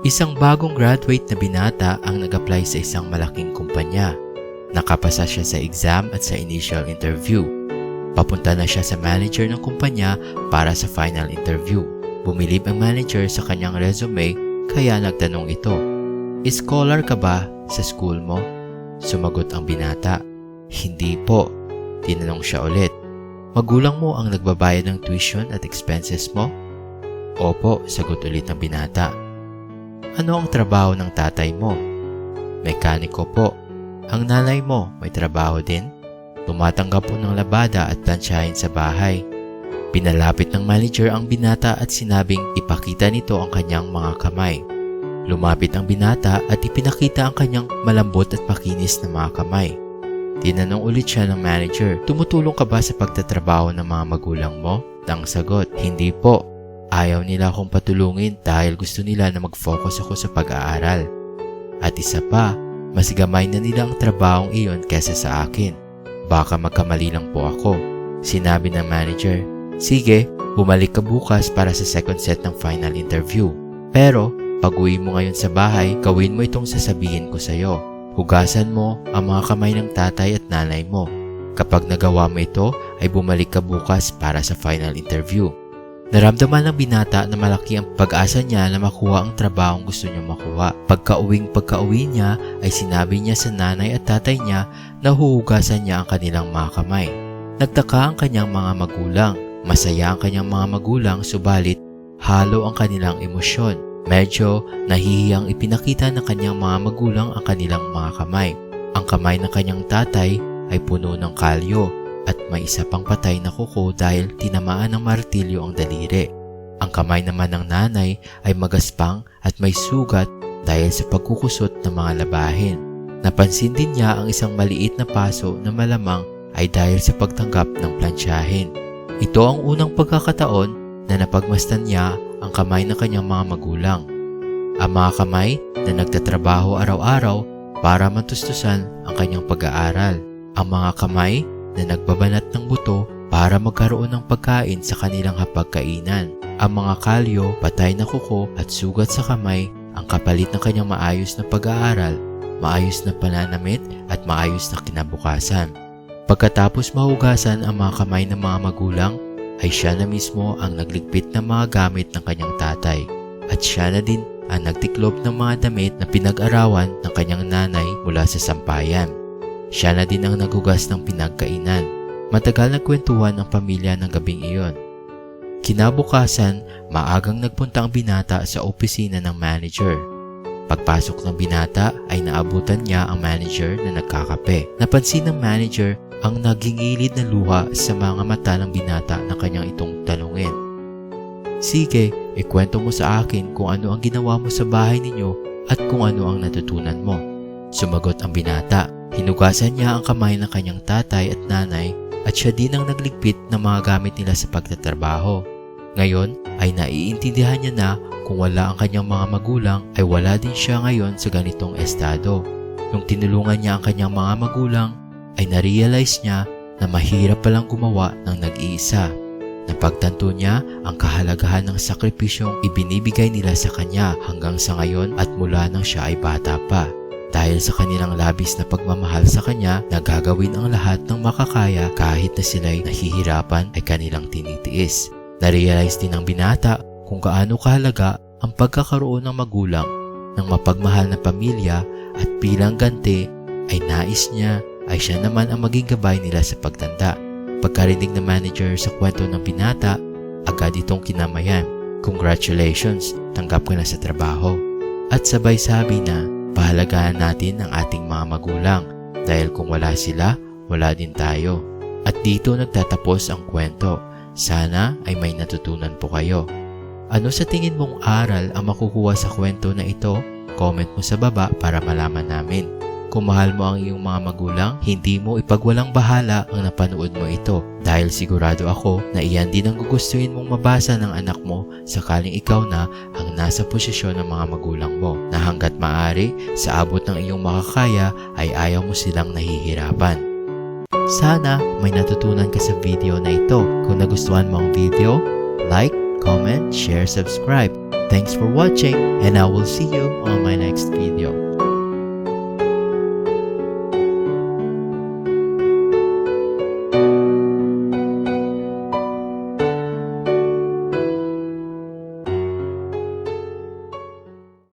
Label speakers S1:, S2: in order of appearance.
S1: Isang bagong graduate na binata ang nag-apply sa isang malaking kumpanya. Nakapasa siya sa exam at sa initial interview. Papunta na siya sa manager ng kumpanya para sa final interview. Bumilib ang manager sa kanyang resume kaya nagtanong ito, "Scholar ka ba sa school mo?" Sumagot ang binata, "Hindi po." Tinanong siya ulit, "Magulang mo ang nagbabayad ng tuition at expenses mo?" "Opo," sagot ulit ng binata. "Ano ang trabaho ng tatay mo?" "Mekaniko po." "Ang nanay mo may trabaho din?" "Tumatanggap po ng labada at plantsahin sa bahay." Pinalapit ng manager ang binata at sinabing ipakita nito ang kanyang mga kamay. Lumapit ang binata at ipinakita ang kanyang malambot at makinis na mga kamay. Tinanong ulit siya ng manager, "Tumutulong ka ba sa pagtatrabaho ng mga magulang mo?" Ang sagot, "Hindi po. Ayaw nila akong patulungin dahil gusto nila na mag-focus ako sa pag-aaral. At isa pa, mas gamay na nila ang trabahong iyon kesa sa akin. Baka magkamali lang po ako." Sinabi ng manager, "Sige, bumalik ka bukas para sa second set ng final interview. Pero, pag-uwi mo ngayon sa bahay, gawin mo itong sasabihin ko sa'yo. Hugasan mo ang mga kamay ng tatay at nanay mo. Kapag nagawa mo ito, ay bumalik ka bukas para sa final interview." Naramdaman ng binata na malaki ang pag-asa niya na makuha ang trabahong gusto niya makuha. Pagka-uwi niya ay sinabi niya sa nanay at tatay niya na huhugasan niya ang kanilang mga kamay. Nagtaka ang kanyang mga magulang. Masaya ang kanyang mga magulang, subalit halo ang kanilang emosyon. Medyo nahihiyang ipinakita ng kanyang mga magulang ang kanilang mga kamay. Ang kamay ng kanyang tatay ay puno ng kalyo at may isa pang patay na kuko dahil tinamaan ng martilyo ang daliri. Ang kamay naman ng nanay ay magaspang at may sugat dahil sa pagkukusot ng mga labahin. Napansin din niya ang isang maliit na paso na malamang ay dahil sa pagtanggap ng plantsahin. Ito ang unang pagkakataon na napagmasdan niya ang kamay ng kanyang mga magulang. Ang mga kamay na nagtatrabaho araw-araw para matustusan ang kanyang pag-aaral. Ang mga kamay na nagbabanat ng buto para magkaroon ng pagkain sa kanilang hapagkainan. Ang mga kalyo, patay na kuko at sugat sa kamay ang kapalit ng kanyang maayos na pag-aaral, maayos na pananamit at maayos na kinabukasan. Pagkatapos mahugasan ang mga kamay ng mga magulang, ay siya na mismo ang nagligpit ng mga gamit ng kanyang tatay at siya na din ang nagtiklob ng mga damit na pinag-arawan ng kanyang nanay mula sa sampayan. Siya na din ang naghugas ng pinagkainan. Matagal nagkwentuhan ang pamilya ng gabing iyon. Kinabukasan, maagang nagpunta ang binata sa opisina ng manager. Pagpasok ng binata ay naabutan niya ang manager na nagkakape. Napansin ng manager ang nagingilid na luha sa mga mata ng binata na kanyang itong tanungin. "Sige, ikwento mo sa akin kung ano ang ginawa mo sa bahay ninyo at kung ano ang natutunan mo." Sumagot ang binata. Hinugasan niya ang kamay ng kanyang tatay at nanay at siya din ang nagligpit ng mga gamit nila sa pagtatrabaho. Ngayon ay naiintindihan niya na kung wala ang kanyang mga magulang ay wala din siya ngayon sa ganitong estado. Nung tinulungan niya ang kanyang mga magulang, ay narealize niya na mahirap palang gumawa ng nag-iisa. Napagtanto niya ang kahalagahan ng sakripisyong ibinibigay nila sa kanya hanggang sa ngayon at mula nang siya ay bata pa. Dahil sa kanilang labis na pagmamahal sa kanya na gagawin ang lahat ng makakaya kahit na sila'y nahihirapan ay kanilang tinitiis. Narealize din ng binata kung gaano kahalaga ang pagkakaroon ng magulang ng mapagmahal na pamilya at bilang ganti ay nais niya ay siya naman ang maging gabay nila sa pagtanda. Pagkarinig ng manager sa kwento ng binata, agad itong kinamayan. "Congratulations, tanggap ka na sa trabaho." At sabay sabi na, pahalagahan natin ang ating mga magulang dahil kung wala sila, wala din tayo. At dito nagtatapos ang kwento. Sana ay may natutunan po kayo. Ano sa tingin mong aral ang makukuha sa kwento na ito? Comment mo sa baba para malaman namin. Kung mahal mo ang iyong mga magulang, hindi mo ipagwalang bahala ang napanood mo ito dahil sigurado ako na iyan din ang gugustuhin mong mabasa ng anak mo sakaling ikaw na ang nasa posisyon ng mga magulang mo na hanggat maaari sa abot ng iyong makakaya ay ayaw mo silang nahihirapan. Sana may natutunan ka sa video na ito. Kung nagustuhan mo ang video, like, comment, share, subscribe. Thanks for watching and I will see you on my next video.